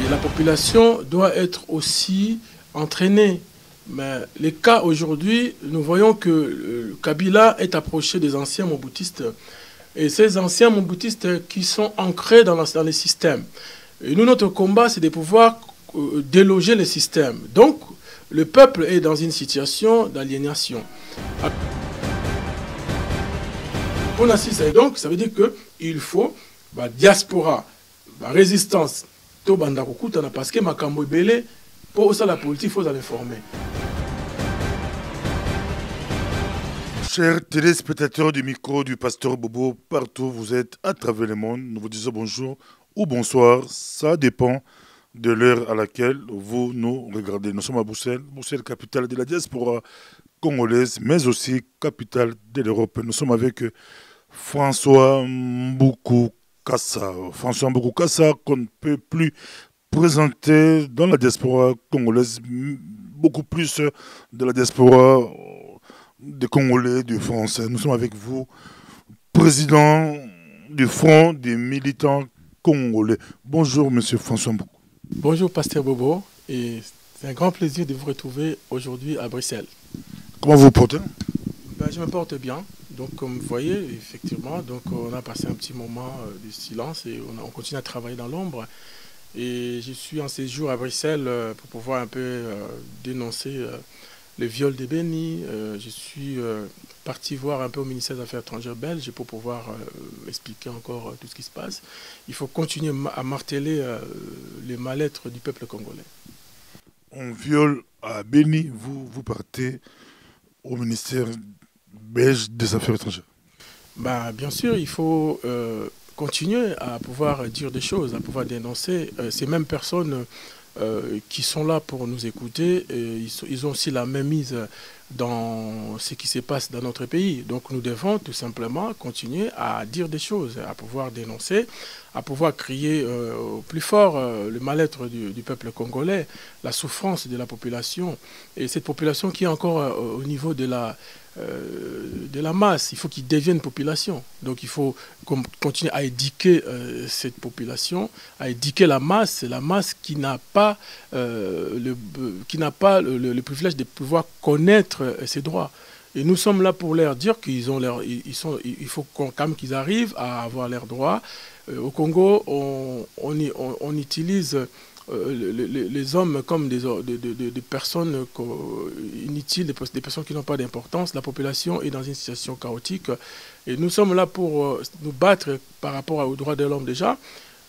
Et la population doit être aussi entraînée. Mais les cas aujourd'hui, nous voyons que Kabila est approché des anciens mobutistes. Et ces anciens mobutistes qui sont ancrés dans les systèmes. Et nous, notre combat, c'est de pouvoir déloger les systèmes. Donc, le peuple est dans une situation d'aliénation. On assiste, et donc, ça veut dire qu'il faut la diaspora, la résistance, parce que Makambo Belé, pour ça, la politique, il faut l'informer. Chers téléspectateurs du micro du pasteur Bobo, partout où vous êtes à travers le monde, nous vous disons bonjour ou bonsoir. Ça dépend de l'heure à laquelle vous nous regardez. Nous sommes à Bruxelles, Bruxelles, capitale de la diaspora congolaise, mais aussi capitale de l'Europe. Nous sommes avec François Mboukou Kassa. François Mboukou Kassa, qu'on ne peut plus présenter dans la diaspora congolaise, beaucoup plus de la diaspora des Congolais, de France. Nous sommes avec vous, président du Front des militants congolais. Bonjour, monsieur François Mboukou. Bonjour, pasteur Bobo. Et c'est un grand plaisir de vous retrouver aujourd'hui à Bruxelles. Comment vous vous portez? Je me porte bien. Donc, comme vous voyez, effectivement, donc, on a passé un petit moment de silence et on continue à travailler dans l'ombre. Et je suis en séjour à Bruxelles pour pouvoir un peu dénoncer le viol de Béni. Je suis parti voir un peu au ministère des Affaires étrangères belge pour pouvoir expliquer encore tout ce qui se passe. Il faut continuer à marteler les mal-être du peuple congolais. On viole à Béni, vous partez au ministère belge des Affaires étrangères. Bien sûr, il faut continuer à pouvoir dire des choses, à pouvoir dénoncer ces mêmes personnes qui sont là pour nous écouter. Et ils ont aussi la même mise dans ce qui se passe dans notre pays. Donc nous devons tout simplement continuer à dire des choses, à pouvoir dénoncer, à pouvoir crier au plus fort le mal-être du peuple congolais, la souffrance de la population. Et cette population qui est encore au niveau de la masse, il faut qu'ils deviennent population. Donc il faut continuer à éduquer cette population, à éduquer la masse qui n'a pas, le privilège de pouvoir connaître ses droits. Et nous sommes là pour leur dire qu'il faut quand même qu'ils arrivent à avoir leurs droits. Au Congo, on utilise les hommes comme des personnes inutiles, des personnes qui n'ont pas d'importance. La population est dans une situation chaotique. Et nous sommes là pour nous battre par rapport aux droits de l'homme déjà.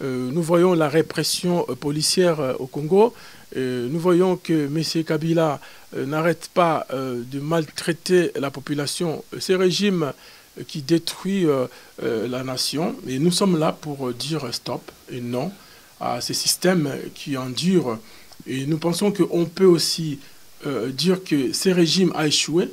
Nous voyons la répression policière au Congo. Nous voyons que M. Kabila n'arrête pas de maltraiter la population. Ce régime qui détruit la nation. Et nous sommes là pour dire stop et non à ces systèmes qui endurent. Et nous pensons qu'on peut aussi dire que ces régimes ont échoué.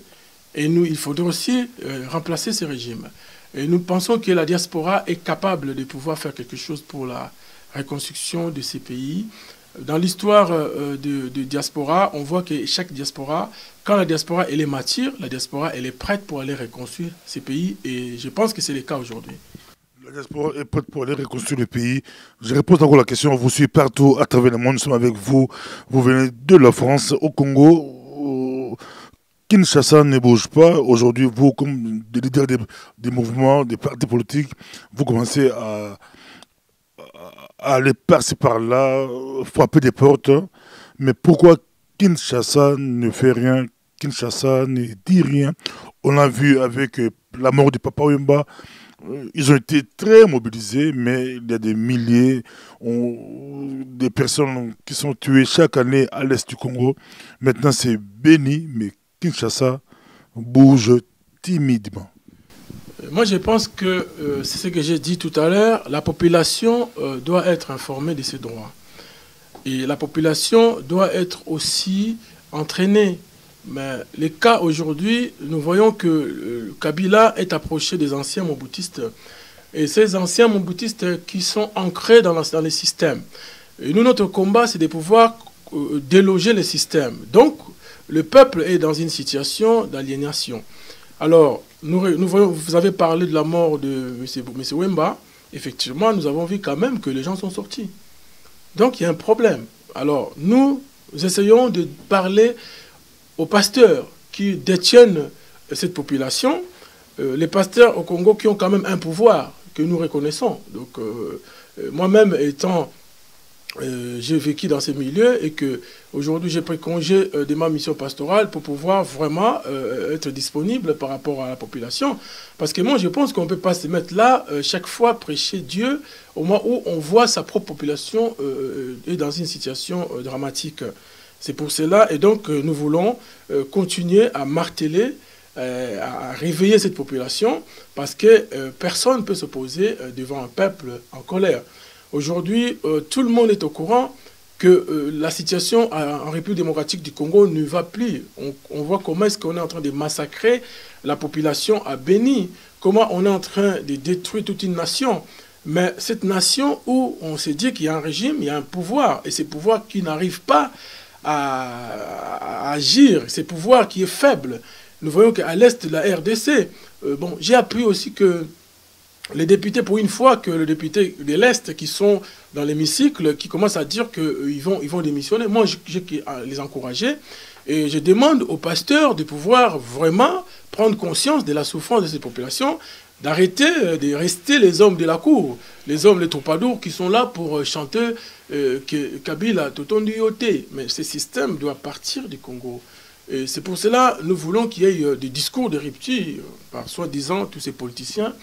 Et il faudrait aussi remplacer ces régimes. Et nous pensons que la diaspora est capable de pouvoir faire quelque chose pour la reconstruction de ces pays. Dans l'histoire de diaspora, on voit que chaque diaspora, quand la diaspora elle est mature, la diaspora elle est prête pour aller reconstruire ces pays. Et je pense que c'est le cas aujourd'hui. La diaspora est prête pour aller reconstruire le pays. Je réponds encore à la question. Vous suivez partout à travers le monde. Nous sommes avec vous. Vous venez de la France, au Congo. Kinshasa ne bouge pas. Aujourd'hui, vous, comme des leaders des mouvements, des partis politiques, vous commencez à aller passer par là, frapper des portes. Mais pourquoi Kinshasa ne fait rien? Kinshasa ne dit rien. On l'a vu avec la mort de Papa Wemba. Ils ont été très mobilisés, mais il y a des milliers, des personnes qui sont tuées chaque année à l'est du Congo. Maintenant, c'est Béni, mais Kinshasa bouge timidement. Moi, je pense que c'est ce que j'ai dit tout à l'heure. La population doit être informée de ses droits. Et la population doit être aussi entraînée. Mais les cas aujourd'hui, nous voyons que Kabila est approché des anciens mobutistes. Et ces anciens mobutistes qui sont ancrés dans les systèmes. Et nous, notre combat, c'est de pouvoir déloger les systèmes. Donc, le peuple est dans une situation d'aliénation. Alors, nous voyons, vous avez parlé de la mort de M. Wemba. Effectivement, nous avons vu quand même que les gens sont sortis. Donc il y a un problème. Alors nous essayons de parler aux pasteurs qui détiennent cette population, les pasteurs au Congo qui ont quand même un pouvoir que nous reconnaissons. Donc moi-même étant... j'ai vécu dans ces milieux et que aujourd'hui j'ai pris congé de ma mission pastorale pour pouvoir vraiment être disponible par rapport à la population. Parce que moi je pense qu'on ne peut pas se mettre là chaque fois prêcher Dieu au moment où on voit sa propre population est dans une situation dramatique. C'est pour cela et donc nous voulons continuer à marteler, à réveiller cette population parce que personne ne peut se poser devant un peuple en colère. Aujourd'hui, tout le monde est au courant que la situation en République démocratique du Congo ne va plus. On voit comment est-ce qu'on est en train de massacrer la population à Béni, comment on est en train de détruire toute une nation. Mais cette nation où on s'est dit qu'il y a un régime, il y a un pouvoir, et ce pouvoir qui n'arrive pas à agir, ce pouvoir qui est faible. Nous voyons qu'à l'est de la RDC, bon, j'ai appris aussi que les députés, pour une fois que les députés de l'Est qui sont dans l'hémicycle, qui commencent à dire qu'ils vont démissionner, moi j'ai les encourager et je demande aux pasteurs de pouvoir vraiment prendre conscience de la souffrance de ces populations, d'arrêter de rester les hommes de la cour, les hommes, les troubadours qui sont là pour chanter Kabila, Totondi Yote. Mais ce système doit partir du Congo. Et c'est pour cela que nous voulons qu'il y ait des discours de rupture par soi-disant tous ces politiciens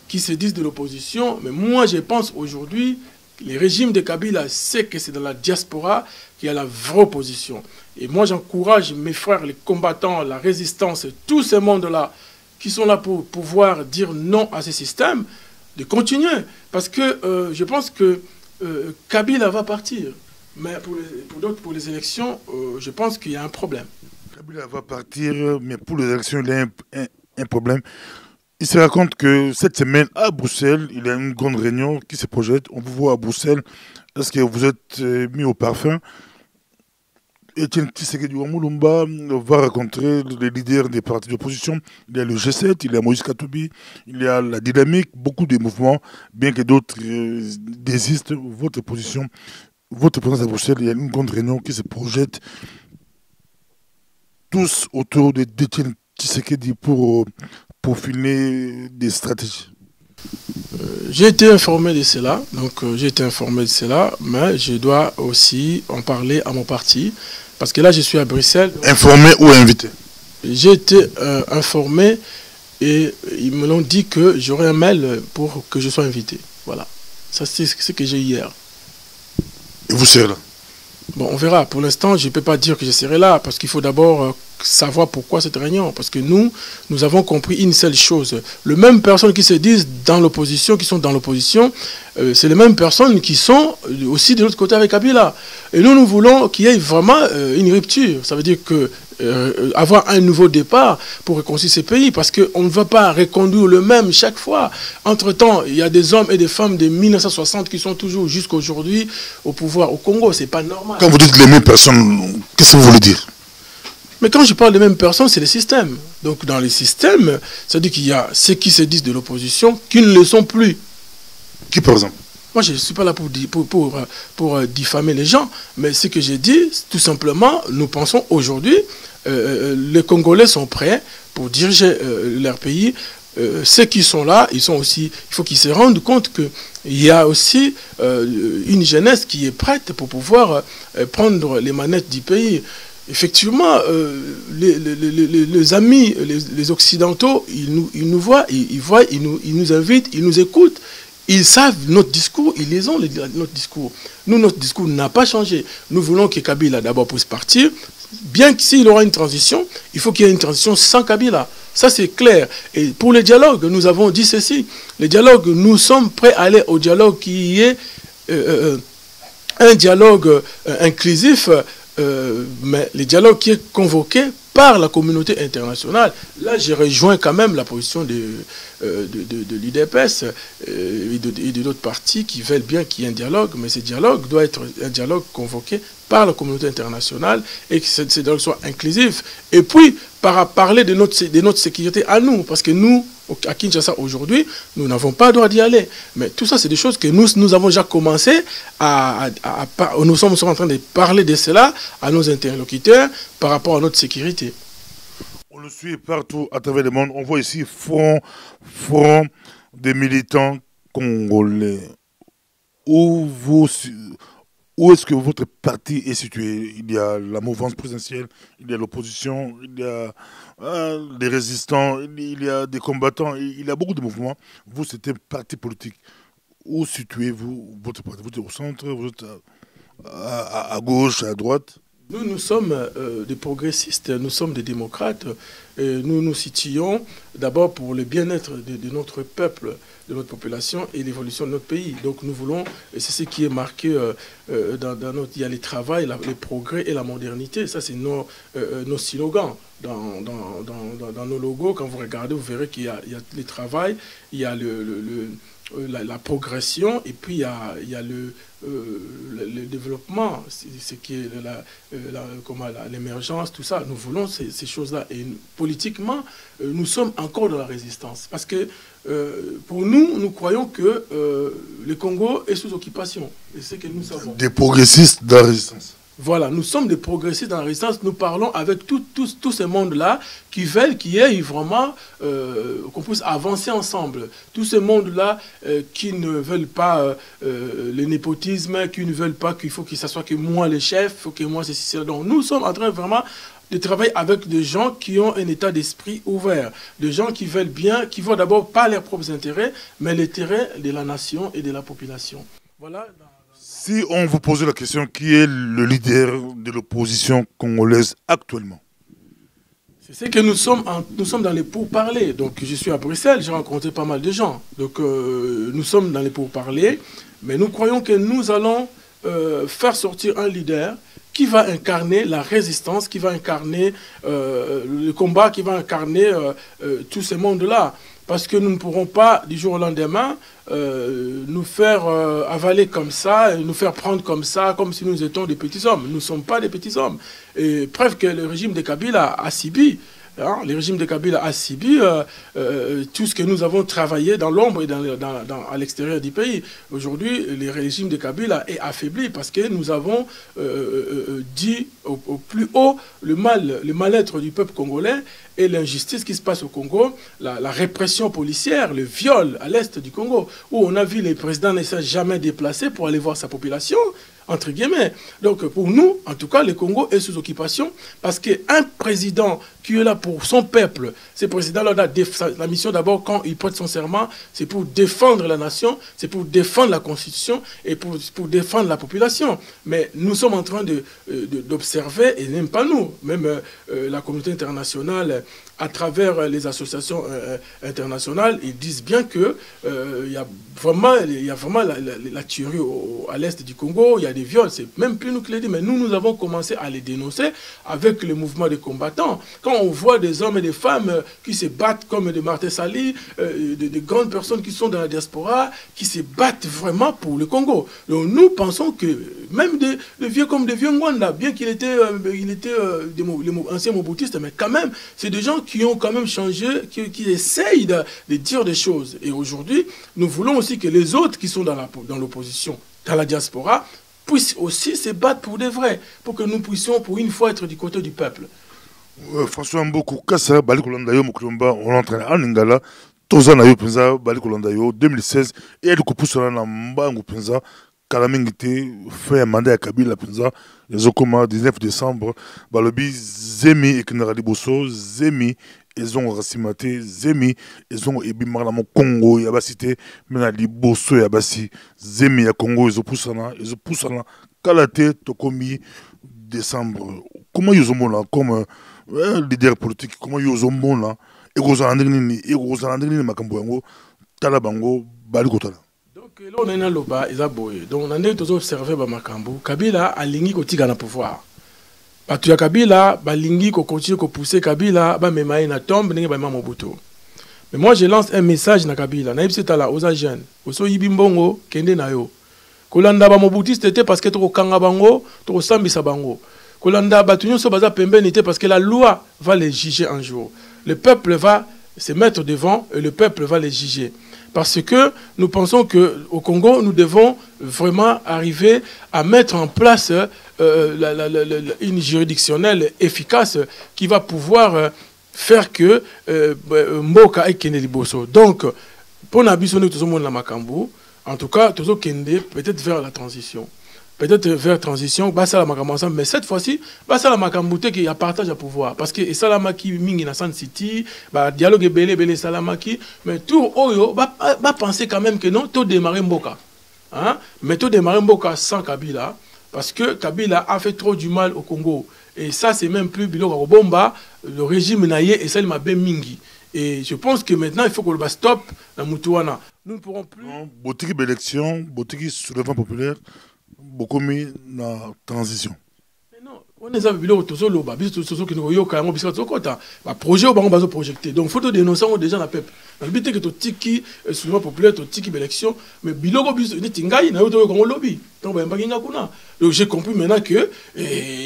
qui se disent de l'opposition, mais moi je pense aujourd'hui, les régimes de Kabila, c'est que c'est dans la diaspora qu'il y a la vraie opposition. Et moi j'encourage mes frères, les combattants, la résistance, tous ces mondes-là qui sont là pour pouvoir dire non à ce système, de continuer. Parce que je pense que Kabila va partir. Mais pour les élections, je pense qu'il y a un problème. Kabila va partir, mais pour les élections, il y a un problème. Il se raconte que cette semaine, à Bruxelles, il y a une grande réunion qui se projette. On vous voit à Bruxelles. Est-ce que vous êtes mis au parfum? Etienne Tshisekedi Mulumba va rencontrer les leaders des partis d'opposition. Il y a le G7, il y a Moïse Katumbi, il y a la dynamique, beaucoup de mouvements, bien que d'autres désistent. Votre position, votre présence à Bruxelles, il y a une grande réunion qui se projette tous autour d'Etienne Tshisekedi pour filer des stratégies. J'ai été informé de cela, mais je dois aussi en parler à mon parti, parce que là je suis à Bruxelles. Informé ou invité? J'ai été informé et ils me l'ont dit que j'aurai un mail pour que je sois invité. Voilà, ça c'est ce que j'ai hier. Et vous serez là? Bon, on verra. Pour l'instant, je ne peux pas dire que je serai là, parce qu'il faut d'abord savoir pourquoi cette réunion. Parce que nous avons compris une seule chose. Les mêmes personnes qui se disent dans l'opposition, qui sont dans l'opposition, c'est les mêmes personnes qui sont aussi de l'autre côté avec Kabila. Et nous voulons qu'il y ait vraiment une rupture. Ça veut dire que avoir un nouveau départ pour réconcilier ces pays, parce qu'on ne va pas reconduire le même chaque fois. Entre-temps, il y a des hommes et des femmes de 1960 qui sont toujours jusqu'à aujourd'hui au pouvoir au Congo. C'est pas normal. Quand vous dites les mêmes personnes, qu'est-ce que vous voulez dire? Mais quand je parle des mêmes personnes, c'est le système. Donc dans les systèmes, ça veut dire qu'il y a ceux qui se disent de l'opposition qui ne le sont plus. Qui par exemple? Moi, je ne suis pas là pour diffamer les gens, mais ce que j'ai dit, tout simplement, nous pensons aujourd'hui, les Congolais sont prêts pour diriger leur pays. Ceux qui sont là, ils faut qu'ils se rendent compte qu'il y a aussi une jeunesse qui est prête pour pouvoir prendre les manettes du pays. Effectivement, les amis, les Occidentaux, ils nous voient, ils nous invitent, ils nous écoutent. Ils savent notre discours, ils les ont, notre discours. Nous, notre discours n'a pas changé. Nous voulons que Kabila d'abord puisse partir. Bien que s'il aura une transition, il faut qu'il y ait une transition sans Kabila. Ça, c'est clair. Et pour les dialogues, nous avons dit ceci. Les dialogues, nous sommes prêts à aller au dialogue qui est un dialogue inclusif, mais le dialogue qui est convoqué par la communauté internationale. Là, j'ai rejoint quand même la position de l'UDPS et de d'autres partis qui veulent bien qu'il y ait un dialogue, mais ce dialogue doit être un dialogue convoqué par la communauté internationale et que ce dialogue soit inclusif. Et puis, parler de notre sécurité à nous, parce que nous, À Kinshasa aujourd'hui, nous n'avons pas le droit d'y aller. Mais tout ça, c'est des choses que nous avons déjà commencé nous sommes en train de parler de cela à nos interlocuteurs par rapport à notre sécurité. On le suit partout à travers le monde. On voit ici front des militants congolais. Où est-ce que votre parti est situé? Il y a la mouvance présidentielle, il y a l'opposition, il y a des résistants, il y a des combattants, il y a beaucoup de mouvements. Vous, c'est un parti politique. Où situez-vous votre parti? Vous êtes au centre, vous êtes à gauche, à droite? Nous sommes des progressistes, nous sommes des démocrates. Et nous nous situons d'abord pour le bien-être de notre peuple, de notre population et l'évolution de notre pays. Donc nous voulons, et c'est ce qui est marqué dans notre... Il y a le travail, les progrès et la modernité. Ça, c'est nos slogans. Dans nos logos, quand vous regardez, vous verrez qu'il y a le travail, il y a la progression, et puis il y a le développement, ce qui est l'émergence, tout ça. Nous voulons ces choses-là. Et politiquement, nous sommes encore dans la résistance. Parce que pour nous, nous croyons que le Congo est sous occupation. Et c'est ce que nous savons. Des progressistes dans la résistance. Voilà, nous sommes des progressistes dans la résistance. Nous parlons avec tout ce monde-là qui veulent qu'il y ait vraiment qu'on puisse avancer ensemble. Tout ce monde-là qui ne veulent pas le népotisme, qui ne veulent pas qu'il faut que ça soit que moi le chef, faut que moi c'est ceci. Donc nous sommes en train vraiment de travailler avec des gens qui ont un état d'esprit ouvert, des gens qui veulent bien, qui voient d'abord pas leurs propres intérêts, mais l'intérêt de la nation et de la population. Voilà. Si on vous pose la question, qui est le leader de l'opposition congolaise actuellement? C'est ce que nous sommes dans les pourparlers. Donc je suis à Bruxelles, j'ai rencontré pas mal de gens. Donc nous sommes dans les pourparlers, mais nous croyons que nous allons faire sortir un leader qui va incarner la résistance, qui va incarner le combat, qui va incarner tout ce monde-là. Parce que nous ne pourrons pas, du jour au lendemain, nous faire avaler comme ça, nous faire prendre comme ça, comme si nous étions des petits hommes. Nous ne sommes pas des petits hommes. Et preuve que le régime de Kabila a subi. Hein, le régime de Kabila a subi tout ce que nous avons travaillé dans l'ombre et à l'extérieur du pays. Aujourd'hui, le régime de Kabila est affaibli parce que nous avons dit au plus haut le mal-être du peuple congolais et l'injustice qui se passe au Congo, la répression policière, le viol à l'est du Congo, où on a vu les présidents ne s'être jamais déplacés pour aller voir sa population, entre guillemets. Donc pour nous, en tout cas, le Congo est sous occupation parce qu'un président qui est là pour son peuple, ce président-là, la mission d'abord, quand il prête son serment, c'est pour défendre la nation, c'est pour défendre la Constitution et pour défendre la population. Mais nous sommes en train d'observer, et même pas nous, même la communauté internationale, à travers les associations internationales, ils disent bien que il y a vraiment la tuerie à l'est du Congo, il y a des viols, c'est même plus nous qui le disons, mais nous avons commencé à les dénoncer avec le mouvement des combattants. Quand on voit des hommes et des femmes qui se battent comme des Martin Sali, de grandes personnes qui sont dans la diaspora, qui se battent vraiment pour le Congo. Donc nous pensons que même des vieux comme des vieux Ngwanda, bien qu'il était ancien mobutiste, mais quand même, c'est des gens qui ont quand même changé, qui essayent de dire des choses. Et aujourd'hui, nous voulons aussi que les autres qui sont dans l'opposition, dans la diaspora, puissent aussi se battre pour de vrai, pour que nous puissions pour une fois être du côté du peuple. François Mboko, Kassa, Bali Kolandayo, Mukulomba, on l'entraîne en Ingala, Toza Nayo Penza, Bali Kolandayo, 2016, et elle Kupusana Namba Penza, Kalamingite, fait un mandat à Kabila Penza, les Okoma, 19 décembre, Balobi, Zemi et Kenarali Bosso, Zemi, ils ont racimaté, Zemi, ils ont ébimar dans Congo, Yabasité, Menali Bosso, Yabasi, Zemi à Congo, ils ont poussé Kalate, Tokomi, décembre. Comment ils ont là, comme leader politique, comment ils ont là, et vous en avez Makambo, Talabango, Balikotala. Donc là, on est dans le bas, ils ont boé. Donc on a observé Makambo, Kabila a lingi kotika na pouvoir. Batu ya Kabila, balingi ko continue ko pousser Kabila, ba memaye na tombe ndenge ba Mobutu. Mais moi je lance un message na Kabila, na yebisi tala aux jeunes, oso yibimbongo kende na yo. Kolanda ba Mobutiste était parce que to kanga bango, to sambisa bango. Kolanda batu nyonso baza pembeni était parce que la loi va les juger un jour. Le peuple va se mettre devant et le peuple va les juger. Parce que nous pensons qu'au Congo, nous devons vraiment arriver à mettre en place une juridictionnelle efficace qui va pouvoir faire que Mboka et Kende Liboso. Donc, pour Nabiso, nous sommes dans Makambu, en tout cas, nous sommes peut-être vers la transition. Peut-être vers transition, mais cette fois-ci, la Makambouté qui a partage à pouvoir. Parce que Salamaki mingi na San City, dialogue belé Salamaki, mais tout Oyo, penser quand même que non, tout démarrer Mboka. Hein? Mais tout démarrer Mboka sans Kabila, parce que Kabila a fait trop du mal au Congo. Et ça, c'est même plus Biloko Bomba, le régime naïe et celle Mabé Mingi. Et je pense que maintenant, il faut qu'on le stop dans Moutouana. Nous ne pourrons plus. Botiki élection, Botiki soulèvement populaire. Beaucoup mis dans la transition. Mais non, on est avec le projet au banc projeté. Donc, il faut dénoncer déjà la PEP. Le but est que tu tiki, souvent populaire, tu tiki élection, mais bilogo biso ni tingai na yoto ko lobby. Donc j'ai compris maintenant que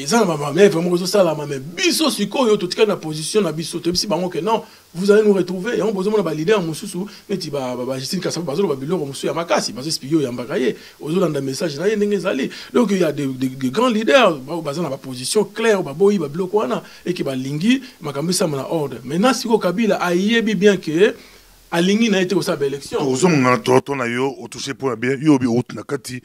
ça mais vraiment ça la mais biso siko yo to tika na position na biso to bisi bango que non, vous allez nous retrouver et on besoin na leader mususu neti Justine Kassav bazo ba bilogo musu ya makasi bazo spio ya mbakaye ozolanda message na ye ndenge zali. Donc il y a des grands leaders bazo na position claire ba boyi ba biloko wana et qui ba lingi makambi ça na ordre. Maintenant siko Kabila ayebi bien que alingi na été au sabe élection. Ozo ngana toto na yo o toucher point bien yo bi out na kati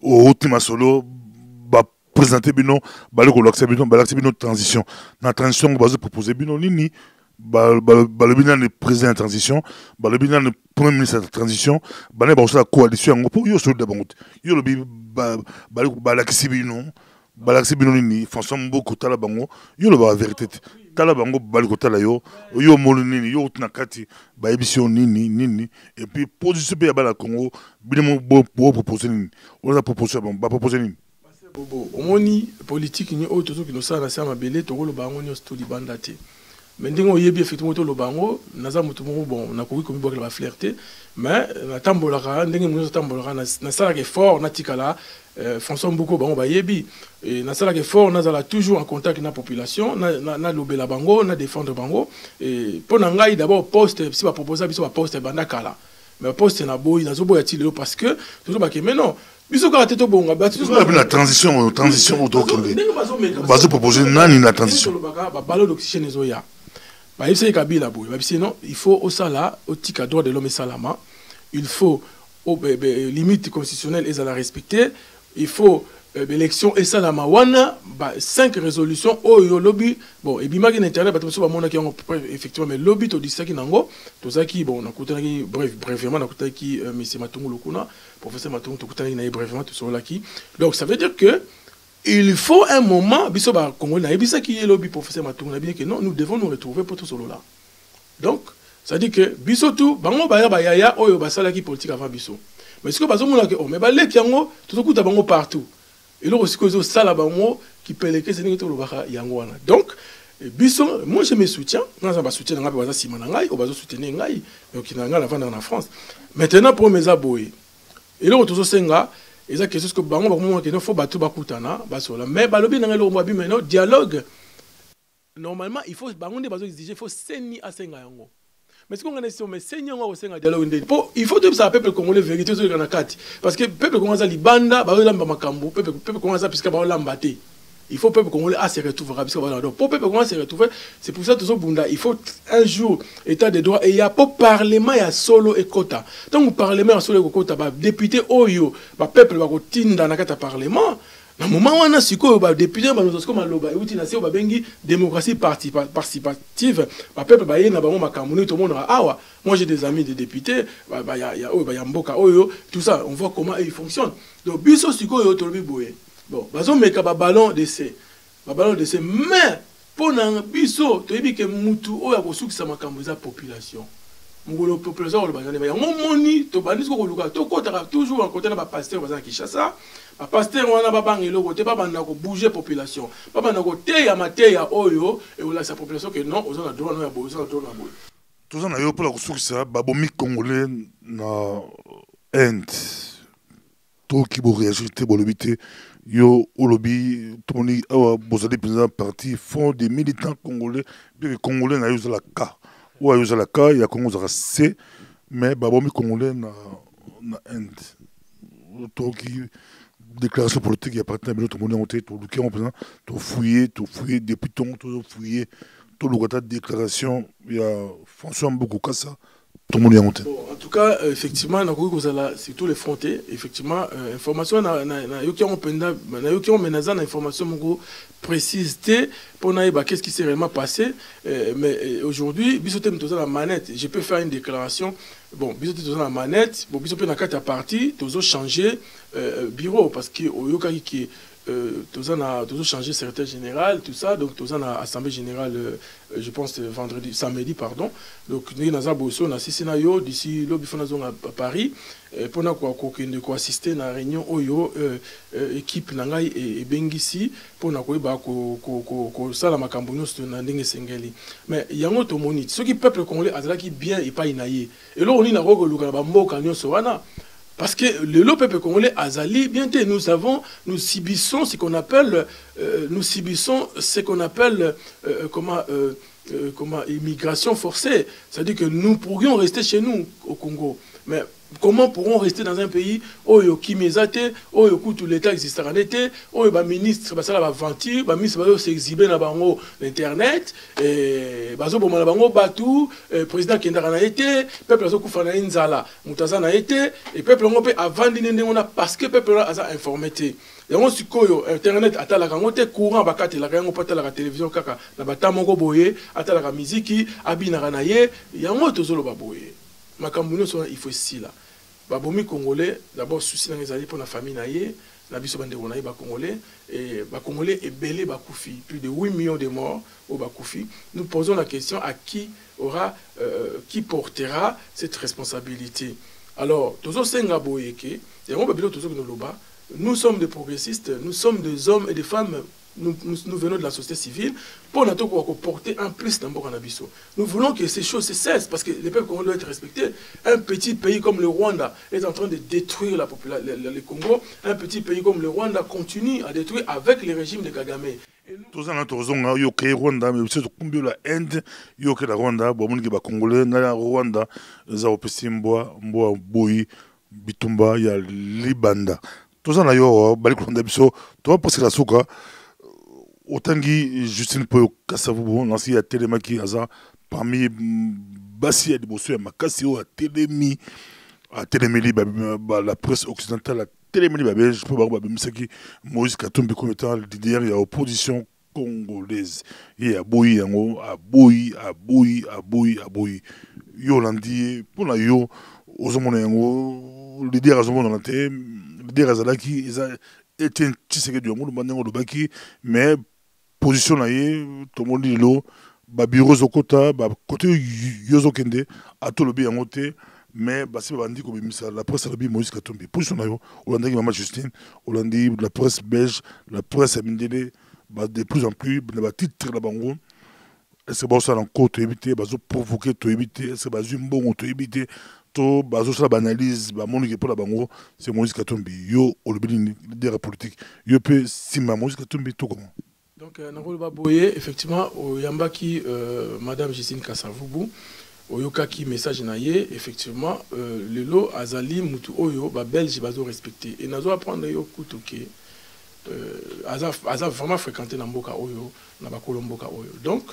o outima solo ba présenter bino ba le ko l'accepter bino transition. Na transition ba zo proposer bino nini ba le bino ne président transition, ba le bino ne premier ministre de transition, ba ne ba la coalition ngo pour yo solo de bango. Yo le bi ba la kisibino balaksi bino nini François Mboko tala bango yo le ba vérité tala bango baliko tala yo yo molu nini yo tuna kati ba émission nini et puis position pe ya bala Congo bino bo proposer nini on a proposé ba proposer nini bobo omoni politique ni auto to kino sala sama belé to lo bango ni sto libanda te mais ndingo yebi effectivement to lo bango naza mutu mo bon na koki komi bokela ba flirter mais na tambolaka ndenge mo tambolaka na sala ke fort na tikala François Mboko bango ba yebi et na sala ke fort na zala toujours en contact na population na lobela bango na défendre bango et pour ngai d'abord poste si ba proposer biso ba poste banda kala mais poste na boy na zo boya ti lelo parce que toujours ba ke mais non biso ka teto bonga ba toujours la transition au Tokende bazo proposer nani na transition ba ballon d'oxygène ezoya ba yebisa Kabila boy ba bisi non il faut au sala au tika droit de l'homme et salama il faut limite constitutionnelle et à la respecter. Il faut l'élection et ça la mawana 5 résolutions au lobby bon et bima qui n'intéresse pas tout ça mona qui ont effectivement mais lobby to dit ça qui nango tout ça qui bon on a coûté brièvement on a coûté qui monsieur Matungu Lokuna professeur Matungu to coûté na brièvement tout ça là qui donc ça veut dire que il faut un moment biso ba Congo na ebisa qui est lobby professeur Matungu na bien que non nous devons nous retrouver pour tout cela là donc ça dit que biso tout bango ba yaya oyo basala qui politique avant biso mais ce que bazo mona que oh mais ba leki yango tout kuta bango partout et là aussi que sala bango qui peleke c'est ningito lobaka yango wana donc biso moi je me soutiens dans un soutien nga baza sima na ngai o bazo soutenir ngai donc na nga la vendre en France maintenant pour mes aboyés et là tout senga et ça quelque chose que bango ba que non faut batu bakutana basola mais balobi na ngelo mwa bi maintenant dialogue normalement il faut bango ne bazo exiger faut seni asenga yango. Mais ce qu'on a dit, mais Seigneur, on va dialogue. Il faut que ça peuple congolais vérité sur le Nakati. Parce que peuple congolais libanda, lamba makambo, peuple congolais puisque lambate. Il faut peuple congolais se retrouver. Pour peuple congolais se retrouver, c'est pour ça que bunda. Il faut un jour état de droit et il y a pas parlement, il y a solo et quota. Donc le parlement a solo et quota, député oyo, peuple va tinda na kata parlement. Na moment où on a siko ba député ba nous comme loba outi na sio ba bengi démocratie participative ba peuple ba yena ba mo makamuni tout le monde awa moi j'ai des amis des députés ba ya mboka oyo tout ça on voit comment ils fonctionnent donc biso siko yo tolobi boye bon bazo meka ba ballon d'essai mais pour na biso to yebi ke mutu oyo akosukisa makambo za population ngolo population lo bazane ba ngomoni to bandisi ko luka to kota toujours en côté na ba pasteur bazana Kinshasa ba pasteur wana ba bangelo côté ba banda ko bouger population ba banda ko teya mateya oyo et ola sa population que non ozana droit no ya bo ozana droit na bo tout ça na yo pour la kusukisa ba bomi congolais na end to ki bo réagir te bo lobité yo olobi toni awa bozali président parti fond des militants congolais bien que congolais na yo la ka Ouais, il y a K, il y a Congo, il y a C, mais Babomi Congolais na Inde. Donc, déclaration politique, il y a partenaire, mais l'autre monde est monté, tout fouillé, depuis tout fouillé, tout le déclaration, il y a François Mboukou ça. Tout le monde est monté. Bon, en tout cas, effectivement, c'est tous les frontés. Effectivement, information, qui ont menacé information précise pour nous qu'est-ce qui s'est réellement passé. Mais aujourd'hui, bisoté dans la manette. Je peux faire une déclaration. Bon, bisoté dans la manette. Bon, bisoté dans la partie, tous changer bureau parce que au yoka qui tous ont changé secrétaire général, tout ça. Donc, tous en assemblée générale, je pense, samedi, pardon. Donc, nous avons un scénario d'ici à Paris pour nous assister à la réunion Oyo, équipe Nangai et Bengisi, pour nous ça la Macambonio, mais il y a un autre monite. Ce qui peuple congolais a qui bien et pas inaïe. Et là, on y a un parce que le peuple congolais Azali, bien que nous subissons ce qu'on appelle, immigration forcée. C'est-à-dire que nous pourrions rester chez nous au Congo. Mais comment pourrons rester dans un pays où il y a Kimezate, où il y a l'État existant, où il y a ministre, va ministre va s'exhiber dans l'internet, président qui a été, peuple a souffert na inzala, mutaza na été, et peuple a vendu parce que peuple a informé. Et on se internet à la courant bakate la kango pata la télévision kaka na batamongo boye ata la musique abina ranaye yango tozolo baboye makambuno so il faut ici là babomi congolais d'abord souci na ezali pour la famille naye na biso bande ronaye ba congolais et ba congolais est belé bakufi plus de 8 millions de morts au bakufi. Nous posons la question à qui qui portera cette responsabilité. Alors tozo senga boyeke et on ba bilo tozo no loba. Nous sommes des progressistes, nous sommes des hommes et des femmes, nous venons de la société civile, pour nous porter un plus dans Bokanabiso. Nous voulons que ces choses cessent, parce que les peuples congolais doivent être respectés. Un petit pays comme le Rwanda est en train de détruire le Congo. Un petit pays comme le Rwanda continue à détruire avec le régime de Kagame. Tous les gens qui ont Rwanda, mais aussi la Inde, qui ont la Rwanda, les Congolais, le Rwanda, les Aopessimboa, Mboa Boui, Bitumba, il y a Libanda. Tous les gens qui ont passé la souka, autangi Justine Poyo Kassavou, l'ancien à Télémaki, parmi Bassi et Bosso et Makasio à Télémi, la presse occidentale, à Télémi, je peux voir Moïse Katumbi comme étant le leader, il y a opposition congolaise. Il y a Boui, à Boui. Yolandi, pour la Yo, aux hommes, le leader à Zomon dans la télé. Des Razalaki, ils ont été un petit secret du monde, mais position là, tout le monde dit l'eau, bureau Zokota, côté Yozokende, à tout le bien monté, mais c'est bandit comme la presse a Moïse Katumbi. Position là, Hollandi Maman Justine, Hollandi, la presse belge, la presse amindélé, de plus en plus, les titres là-bas, est-ce que ça encore te éviter, provoquer te éviter, est-ce que bon te éviter. To bazo sala banalise ba moni pour la bango c'est Moïse Katumbi yo olobini leader politique yo pe sima Moïse Katumbi to comment donc Nangolo Baboye effectivement au Yambaki madame Justine Kassavubu au Yokaki message naye effectivement le lot azali mutu oyo ba belge bazo respecter et nazo apprendre yo kutoke aza vraiment fréquenté na mboka oyo na ba kolomboka oyo donc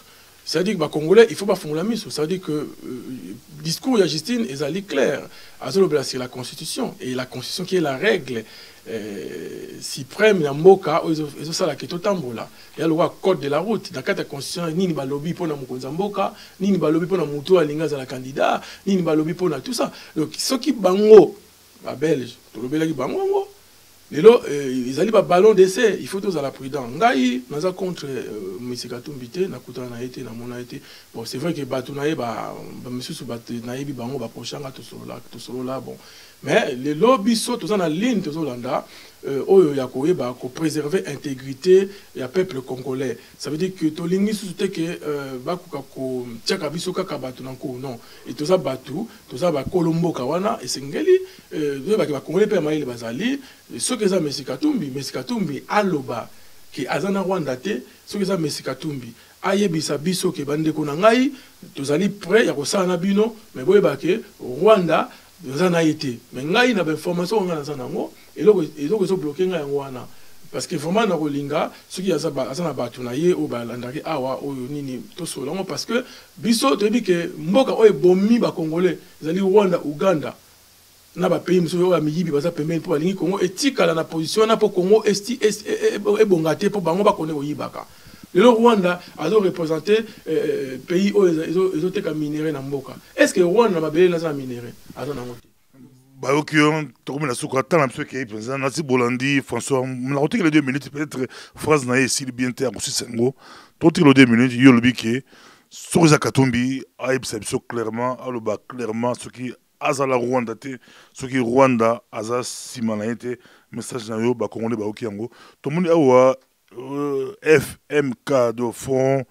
c'est-à-dire que les Congolais, il ne faut pas faire la mise. C'est-à-dire que le discours de Justine est clair. C'est la Constitution. Et la Constitution qui est la règle suprême, il y a Moka, ils ont ça qui est au tambour là. Il y a le code de la route. Dans la Constitution, ni ba lobby pour la Mokonzamboka, ni ba lobby pour la Moutou Alinga za la candidat, ni ba lobby pour tout ça. Donc, ceux qui bango, les Belges, tout le Belge bango, ils allaient pas ballon d'essai, il faut tous à la prudence. Ngai, nous avons contre M. Katumbité, Nakuta Naïté, Namonaïté. Bon, c'est vrai que Batounaï, M. Soubatounaï, Bango, Baprochang, tout solo là, bon. Mais les lobbies sont tous en ligne, tous en Landa, pour préserver l'intégrité et le peuple congolais. Ça veut dire que tout l'ingé soutient que Bakukako, Tchakabiso Kakabatunanko, non. Et tout ça, Batou, tout ça, Kolombo Kawana, et Sengeli, les Congolais, Père Bazali, ceux qui ont Messi Katumbi, Aloba, qui Azana Rwanda, ceux qui ont Messi Katumbi, ayebisa biso ke bandeko na ngai tozali prêt ya kosala na bino mais boyeba ke Rwanda toza na été mais ngai na information nga naza nango eloko ezo bloquer ngai yango wana parce que vraiment na kolinga soki aza na bato na ye o balandaki awa oyo nini tosolango parce que biso toyebi ke mboka oyo bomi ba congolais ezali Rwanda Uganda na ba pays muso ya miyibi baza pembeni po balingi Congo etikala na position na po Congo ebongate po bango bakone oyibaka le Rwanda a représenté pays oyo ezoteka minéré na mboka est-ce que Rwanda mabele na za minéré aza na ngote Bayokion, Tokumela Souka, tant à qui est président, Nati Bolandi, François, on a retiré les 2 minutes, peut-être phrase naïe, s'il bien terre, aussi Sengo, tout les 2 minutes, Yolbiki, Souza Katumbi, Aïb Sabso clairement, Aloba clairement, ce qui Azala Rwanda, ce qui Rwanda, Aza Simanaïte, message naïo, Bakongole Baokiango, tout le monde a FMK de Front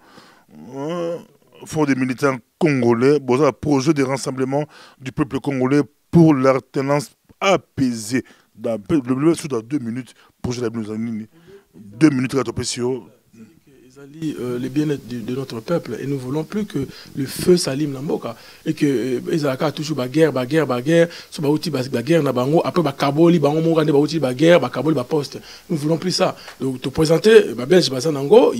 des militants congolais, bon, un projet de rassemblement du peuple congolais pour l'alternance apaisée. Dans 2 minutes, projet de 2 minutes à le bien-être de notre peuple et nous voulons plus que le feu s'allume dans Mboka et que Ezaka toujours baguerre so bauti baguerre na bango après bakaboli bango mongane bauti baguerre bakaboli ba poste nous voulons plus ça donc te présenter ba belge bazanango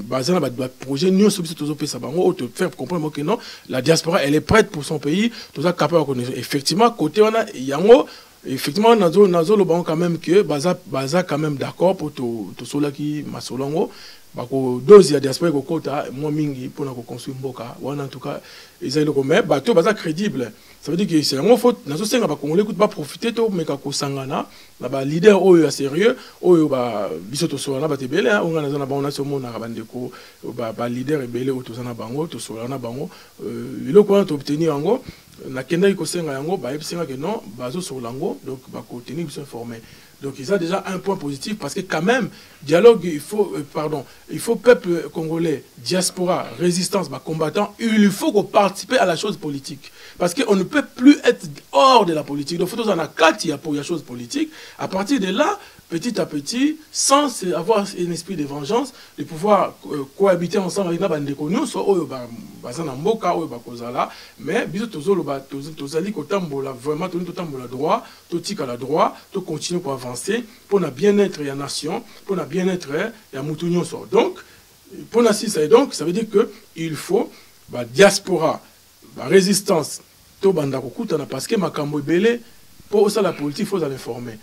bazana ba projet nous sur tous pesa bango te faire comprendre que non la diaspora elle est prête pour son pays tout ça capable connaître effectivement côté on a yango effectivement nazo le bango quand même que baza quand même d'accord pour to sola qui masolongo bako dozi ya diaspora ko kota mo mingi pour na ko construire mboka wana en tout cas ils ont mais bateau baza crédible ça veut dire que c'est un faute nazo senga ba congolais écoute pas profiter to mais ka ko sangana na ba leader oyo sérieux oyo ba biso to sola ba tebele on na na ba on a so mona ka bandeko ba leader ebele o to sana bango to sola na bango le ko to obtenir yango na kenda ko senga yango ba ebisenga que non bazo solango donc ba ko tenir biso informé. Donc, il y a déjà un point positif parce que quand même, dialogue, il faut peuple congolais, diaspora, résistance, combattant, il faut qu'on participe à la chose politique. Parce qu'on ne peut plus être hors de la politique. Donc, il faut en a pour la chose politique. À partir de là, petit à petit, sans avoir un esprit de vengeance, de pouvoir cohabiter ensemble avec les connus, soit mboka mais vraiment droit, la droit, to continuer pour avancer, pour le bien-être de la nation, pour le bien-être de la moutounion. Donc, pour la ça donc, ça veut dire que il faut la diaspora, la résistance, to banda parce que makambo belé pour ça la politique, il faut l'informer.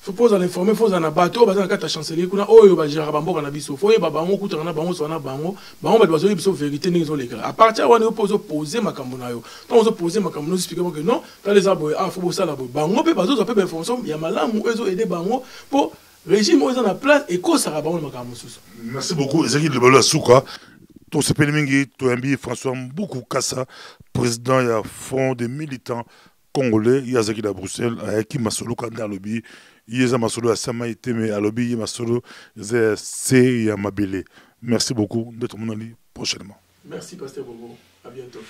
Il faut l'informer, il faut en abattre, il faut en chancelier, il faut en gérer bambo na biso, il faut bango kuta na bango so na bango, bango ba dozo biso vérité ni zo l'écran. À partir on pose poser makambo na yo. Tant on poser makambo no expliquer que non, dans les aboy faut ça la boy. Bango pe bazo pe information, ya malamu ezo aider bango pour régime ozo na place et ko ça bango makambo susu. Merci beaucoup Ezaki de Balola Souka. To sepeli mingi to ambi François Mboukou Kassa, président ya Front des militants congolais, Yazaki da Bruxelles, avec Masolo Kanda lobby. Yeza Masolo à Samaïté, mais à lobby Masolo, c'est Yamabele. Merci beaucoup d'être mon ami prochainement. Merci, Pasteur Bobo. À bientôt.